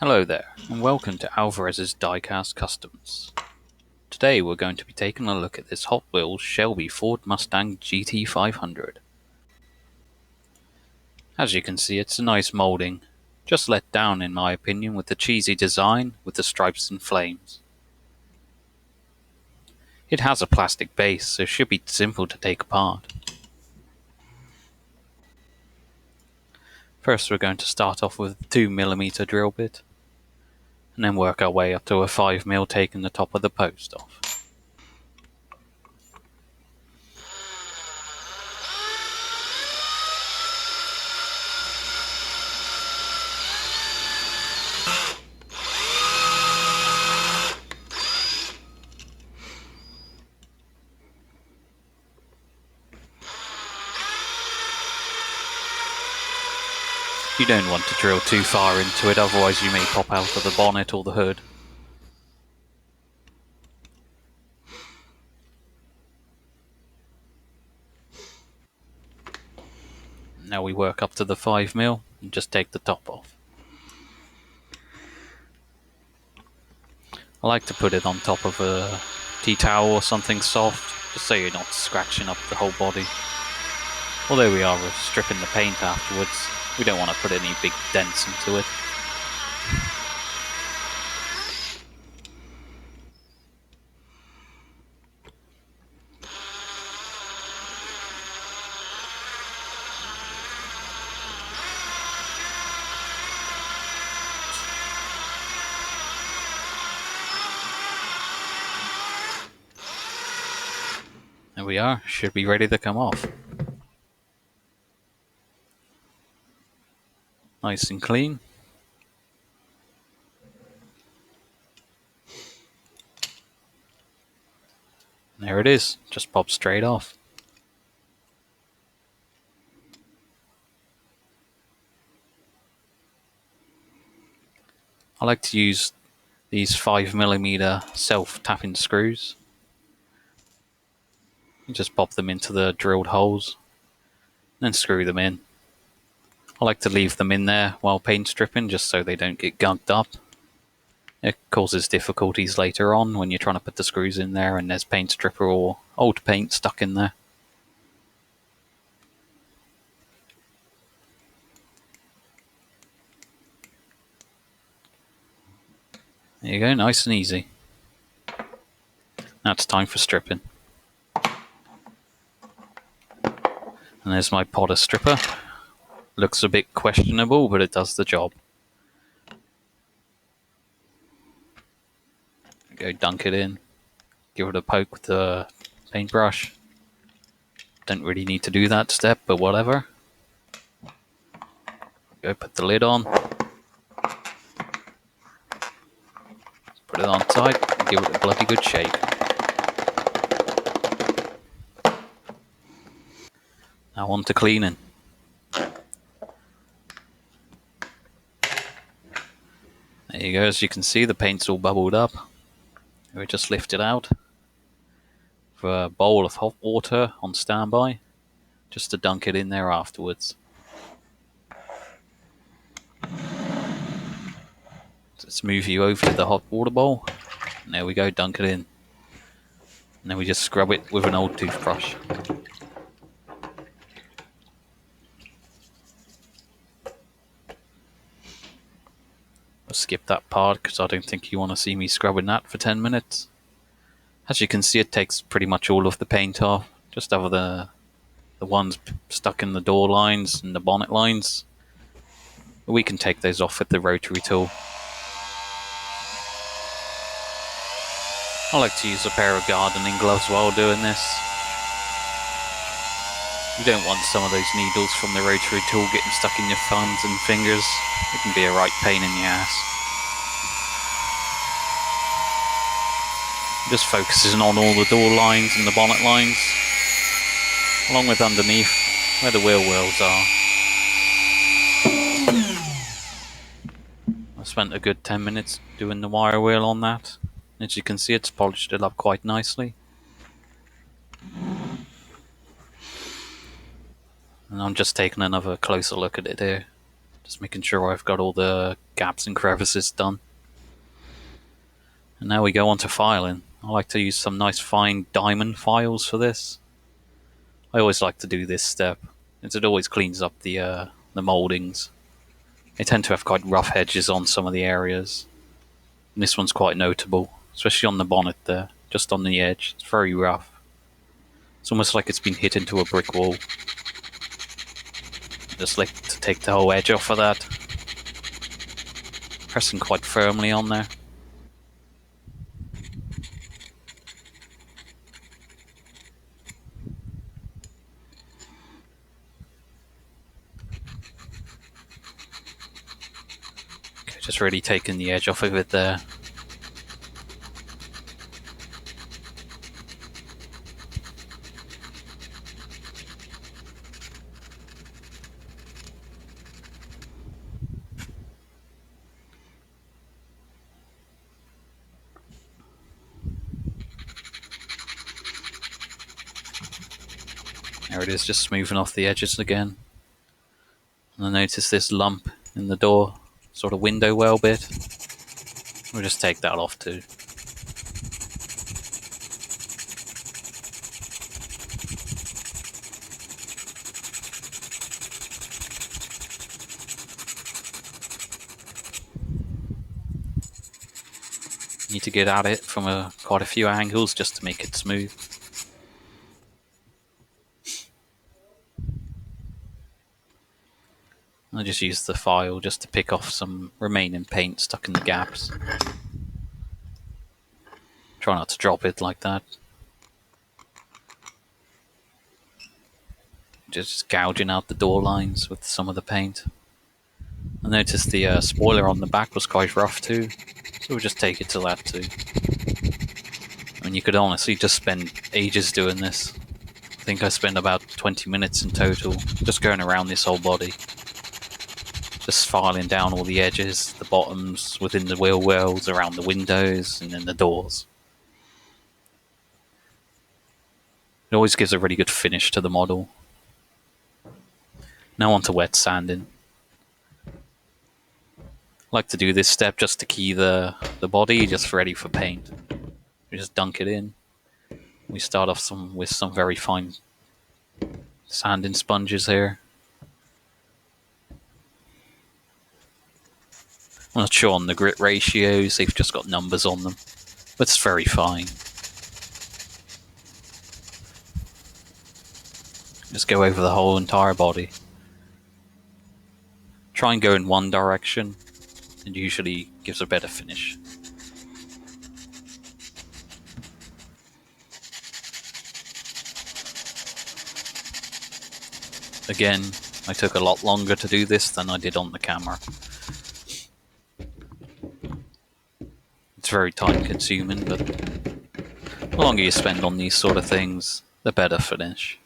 Hello there, and welcome to Alvarez's Diecast Customs. Today we're going to be taking a look at this Hot Wheels Shelby Ford Mustang GT-500. As you can see, it's a nice moulding, just let down in my opinion with the cheesy design with the stripes and flames. It has a plastic base, so it should be simple to take apart. First we're going to start off with a 2mm drill bit, and then work our way up to a 5mm, taking the top of the post off. You don't want to drill too far into it, otherwise you may pop out of the bonnet or the hood. Now we work up to the 5mm and just take the top off. I like to put it on top of a tea towel or something soft, just so you're not scratching up the whole body. Although we are stripping the paint afterwards, we don't want to put any big dents into it. There we are, should be ready to come off. Nice and clean. There it is, just pops straight off. I like to use these 5mm self-tapping screws. You just pop them into the drilled holes, then screw them in. I like to leave them in there while paint stripping, just so they don't get gunked up. It causes difficulties later on when you're trying to put the screws in there and there's paint stripper or old paint stuck in there. There you go, nice and easy. Now it's time for stripping. And there's my podder stripper. Looks a bit questionable, but it does the job. Go dunk it in. Give it a poke with the paintbrush. Don't really need to do that step, but whatever. Go put the lid on. Put it on tight and give it a bloody good shake. Now on to cleaning. There you go, as you can see the paint's all bubbled up. We just lift it out with a bowl of hot water on standby, just to dunk it in there afterwards. Let's move you over to the hot water bowl, and there we go, dunk it in. And then we just scrub it with an old toothbrush. I'll skip that part because I don't think you want to see me scrubbing that for 10 minutes. As you can see, it takes pretty much all of the paint off, just over the ones stuck in the door lines and the bonnet lines. But we can take those off with the rotary tool. I like to use a pair of gardening gloves while doing this. You don't want some of those needles from the rotary tool getting stuck in your thumbs and fingers. It can be a right pain in the ass. Just focusing on all the door lines and the bonnet lines, along with underneath where the wheel wells are. I spent a good 10 minutes doing the wire wheel on that. As you can see, it's polished it up quite nicely. And I'm just taking another closer look at it here. Just making sure I've got all the gaps and crevices done. And now we go on to filing. I like to use some nice fine diamond files for this. I always like to do this step, as it always cleans up the mouldings. They tend to have quite rough edges on some of the areas. And this one's quite notable, especially on the bonnet there, just on the edge. It's very rough. It's almost like it's been hit into a brick wall. I just like to take the whole edge off of that. Pressing quite firmly on there. Okay, just really taking the edge off of it there. There it is, just smoothing off the edges again. And I notice this lump in the door, sort of window well bit. We'll just take that off too. Need to get at it from quite a few angles just to make it smooth. I just use the file just to pick off some remaining paint stuck in the gaps. Try not to drop it like that. Just gouging out the door lines with some of the paint. I noticed the spoiler on the back was quite rough too, so we'll just take it to that too. I mean, you could honestly just spend ages doing this. I think I spent about 20 minutes in total, just going around this whole body. Just filing down all the edges, the bottoms, within the wheel wells, around the windows, and then the doors. It always gives a really good finish to the model. Now on to wet sanding. I like to do this step just to key the body, just ready for paint. We just dunk it in. We start off with some very fine sanding sponges here. I'm not sure on the grit ratios, they've just got numbers on them, but it's very fine. Just go over the whole entire body. Try and go in one direction, it usually gives a better finish. Again, I took a lot longer to do this than I did on the camera. It's very time consuming, but the longer you spend on these sort of things, the better finish.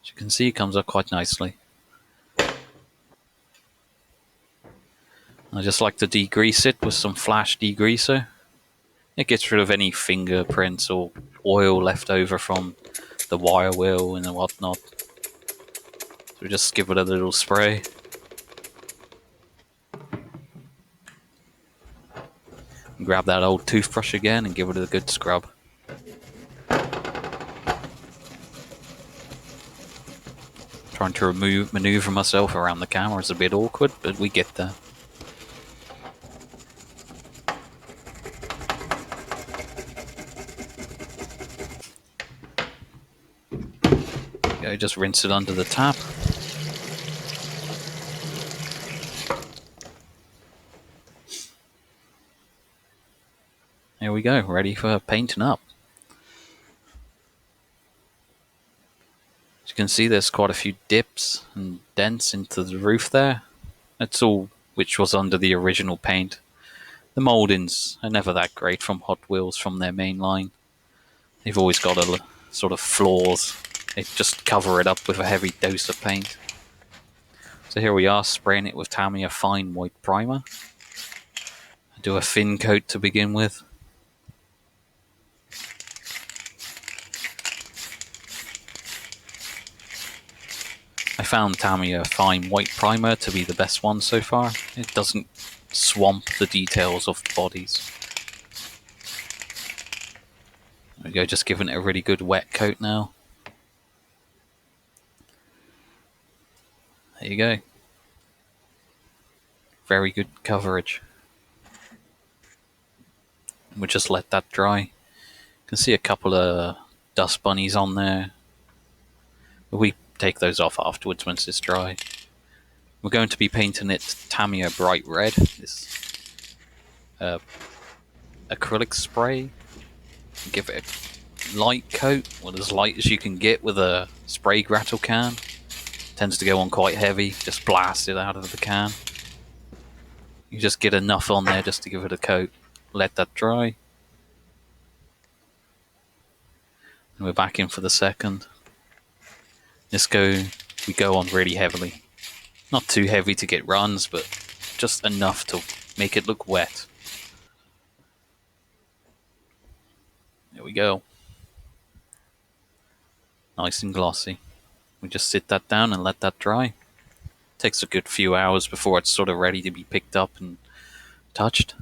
As you can see, it comes up quite nicely. I just like to degrease it with some flash degreaser. It gets rid of any fingerprints or oil left over from the wire wheel and whatnot. So we just give it a little spray. Grab that old toothbrush again and give it a good scrub. Trying to maneuver myself around the camera is a bit awkward, but we get there. Okay, just rinse it under the tap. There we go, ready for painting up. As you can see, there's quite a few dips and dents into the roof there. That's all which was under the original paint. The mouldings are never that great from Hot Wheels from their main line. They've always got a sort of flaws. They just cover it up with a heavy dose of paint. So here we are, spraying it with Tamiya Fine White Primer. I do a thin coat to begin with. I found Tamiya Fine White Primer to be the best one so far. It doesn't swamp the details of the bodies. There we go, just giving it a really good wet coat now. There you go. Very good coverage. We'll just let that dry. You can see a couple of dust bunnies on there. But we take those off afterwards once it's dry. We're going to be painting it Tamiya Bright Red. This acrylic spray. Give it a light coat, well, as light as you can get with a spray grattle can. Tends to go on quite heavy, just blast it out of the can. You just get enough on there just to give it a coat. Let that dry. And we're back in for the second. We go on really heavily. Not too heavy to get runs, but just enough to make it look wet. There we go. Nice and glossy. We just sit that down and let that dry. Takes a good few hours before it's sort of ready to be picked up and touched.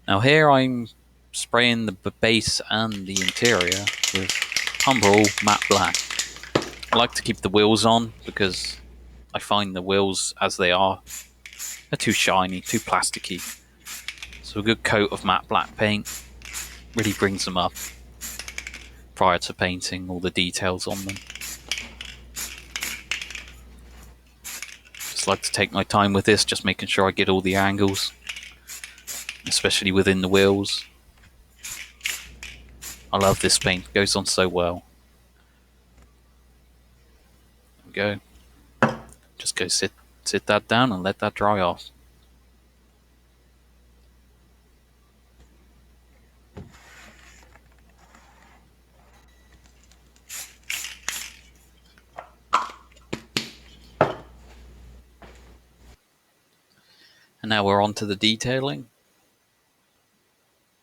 Now here I'm spraying the base and the interior with Humbrol Matte Black. I like to keep the wheels on because I find the wheels as they are, they're too shiny, too plasticky. So a good coat of matte black paint really brings them up prior to painting all the details on them. Just like to take my time with this, just making sure I get all the angles, especially within the wheels. I love this paint, it goes on so well. There we go. Just go sit that down and let that dry off. And now we're on to the detailing.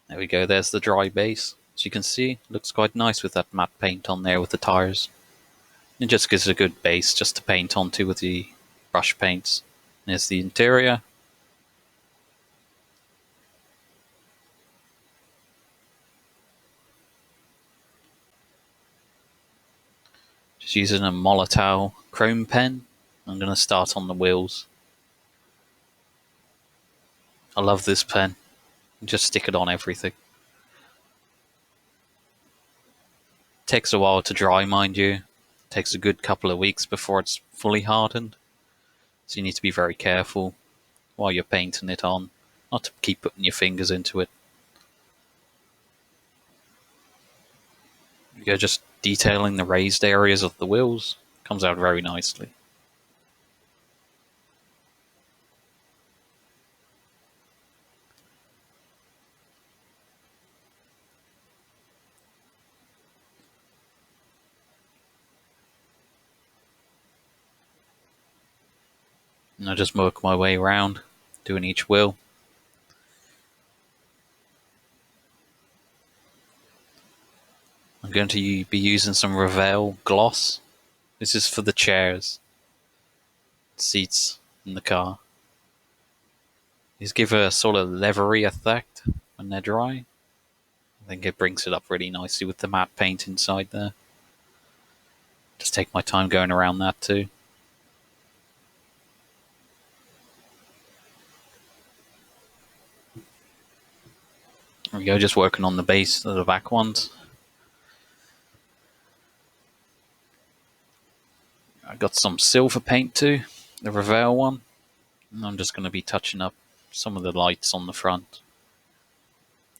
There we go, there's the dry base. As you can see, it looks quite nice with that matte paint on there with the tires. It just gives it a good base just to paint onto with the brush paints. There's the interior. Just using a Molotow chrome pen. I'm going to start on the wheels. I love this pen. Just stick it on everything. Takes a while to dry, mind you. Takes a good couple of weeks before it's fully hardened. So you need to be very careful while you're painting it on. Not to keep putting your fingers into it. You're just detailing the raised areas of the wheels. Comes out very nicely. And I just work my way around, doing each wheel. I'm going to be using some Reveal gloss. This is for the chairs, seats in the car. These give a sort of leathery effect when they're dry. I think it brings it up really nicely with the matte paint inside there. Just take my time going around that too. There we go, just working on the base of the back ones. I got some silver paint too, the Reveal one. And I'm just going to be touching up some of the lights on the front.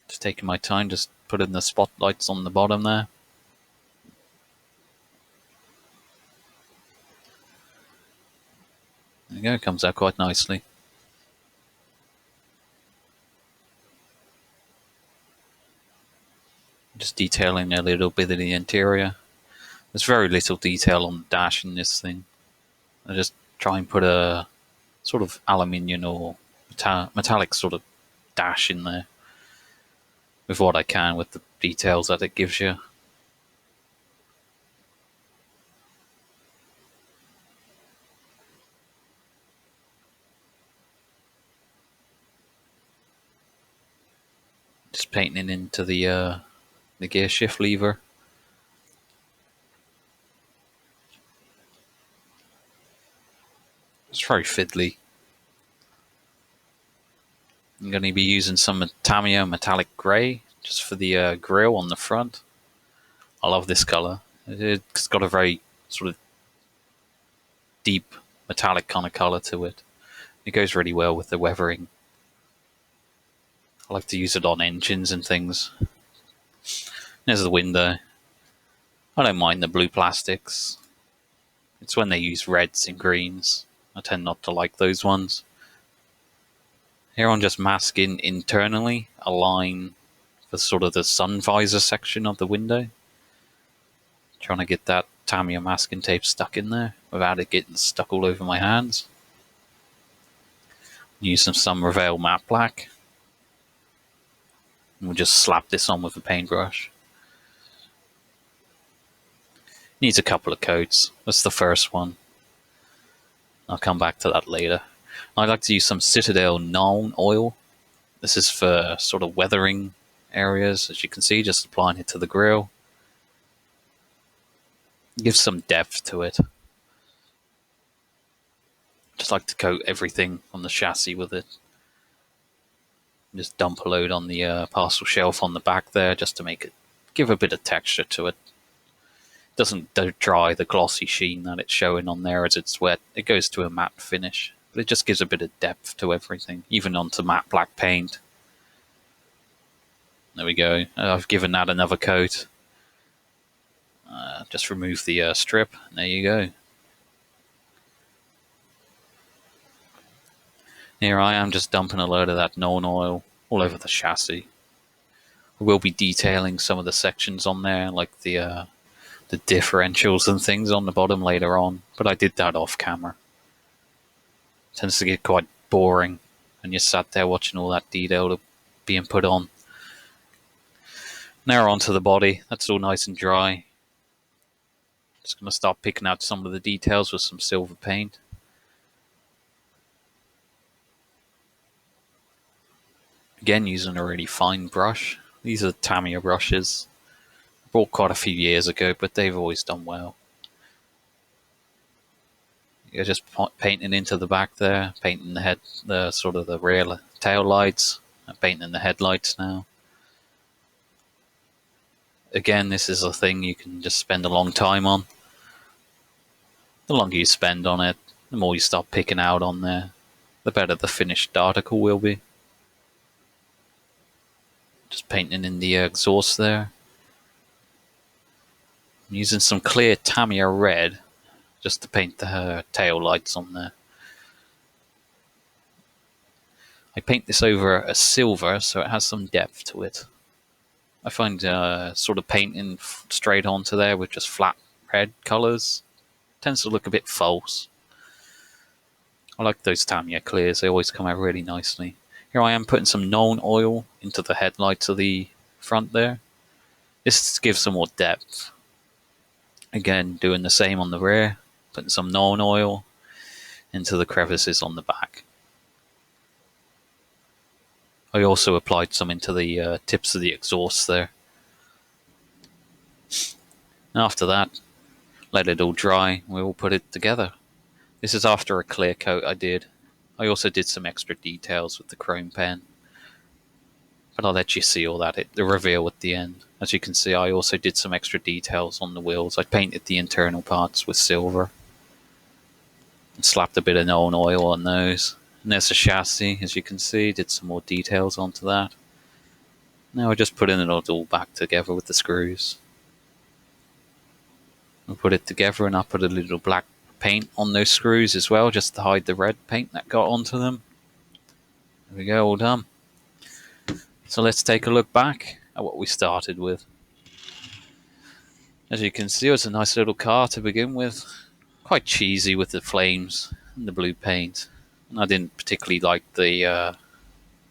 Just taking my time, just putting the spotlights on the bottom there. There you go, comes out quite nicely. Just detailing a little bit of the interior. There's very little detail on the dash in this thing. I just try and put a sort of aluminium or metallic sort of dash in there with what I can with the details that it gives you. Just painting into the gear shift lever. It's very fiddly. I'm going to be using some Tamiya metallic grey just for the grille on the front. I love this colour. It's got a very sort of deep metallic kind of colour to it. It goes really well with the weathering. I like to use it on engines and things. There's the window. I don't mind the blue plastics. It's when they use reds and greens. I tend not to like those ones. Here I'm just masking internally a line for sort of the sun visor section of the window. Trying to get that Tamiya masking tape stuck in there without it getting stuck all over my hands. Using some Reveal matte black. And we'll just slap this on with a paintbrush. Needs a couple of coats. That's the first one. I'll come back to that later. I like to use some Citadel Nuln oil. This is for sort of weathering areas, as you can see, just applying it to the grille. Gives some depth to it. Just like to coat everything on the chassis with it. Just dump a load on the parcel shelf on the back there, just to make it give a bit of texture to it. Doesn't dry the glossy sheen that it's showing on there as it's wet. It goes to a matte finish, but it just gives a bit of depth to everything, even onto matte black paint. There we go. I've given that another coat. Just remove the strip. There you go. Here I am just dumping a load of that Nuln oil all over the chassis. I will be detailing some of the sections on there, like the differentials and things on the bottom later on, but I did that off camera. It tends to get quite boring when you're sat there watching all that detail being put on. Now onto the body. That's all nice and dry. Just going to start picking out some of the details with some silver paint. Again, using a really fine brush. These are Tamiya brushes. I bought quite a few years ago, but they've always done well. You're just painting into the back there, painting the head, the sort of the rear tail lights, and painting the headlights now. Again, this is a thing you can just spend a long time on. The longer you spend on it, the more you start picking out on there, the better the finished article will be. Just painting in the exhaust there. I'm using some clear Tamiya red just to paint the tail lights on there. I paint this over a silver so it has some depth to it. I find sort of painting straight onto there with just flat red colours tends to look a bit false. I like those Tamiya clears, they always come out really nicely. Here I am putting some Nuln oil into the headlights of the front there. This gives some more depth. Again, doing the same on the rear, putting some Nuln oil into the crevices on the back. I also applied some into the tips of the exhaust there. And after that, let it all dry, we will put it together. This is after a clear coat I did. I also did some extra details with the chrome pen. But I'll let you see all that, the reveal at the end. As you can see, I also did some extra details on the wheels. I painted the internal parts with silver. And slapped a bit of Nuln oil on those. And there's the chassis, as you can see, did some more details onto that. Now we're just putting it all back together with the screws. We'll put it together and I'll put a little black paint on those screws as well, just to hide the red paint that got onto them. There we go, all done. So let's take a look back at what we started with. As you can see, it was a nice little car to begin with. Quite cheesy with the flames and the blue paint. And I didn't particularly like the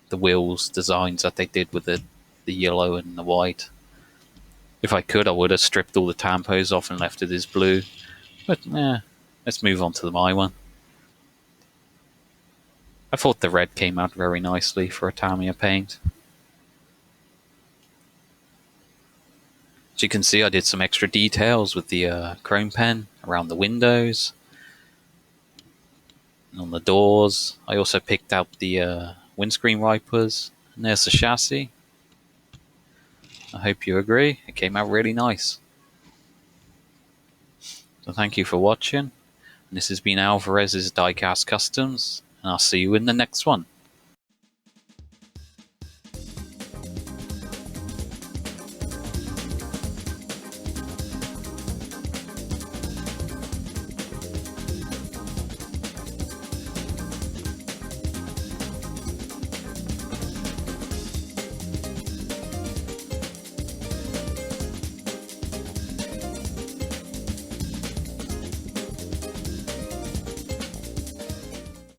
wheels designs that they did with the yellow and the white. If I could, I would have stripped all the tampos off and left it as blue. But let's move on to my one. I thought the red came out very nicely for a Tamiya paint. As you can see, I did some extra details with the chrome pen around the windows and on the doors. I also picked out the windscreen wipers, and there's the chassis. I hope you agree, it came out really nice. So thank you for watching. This has been Alvarez's Diecast Customs, and I'll see you in the next one.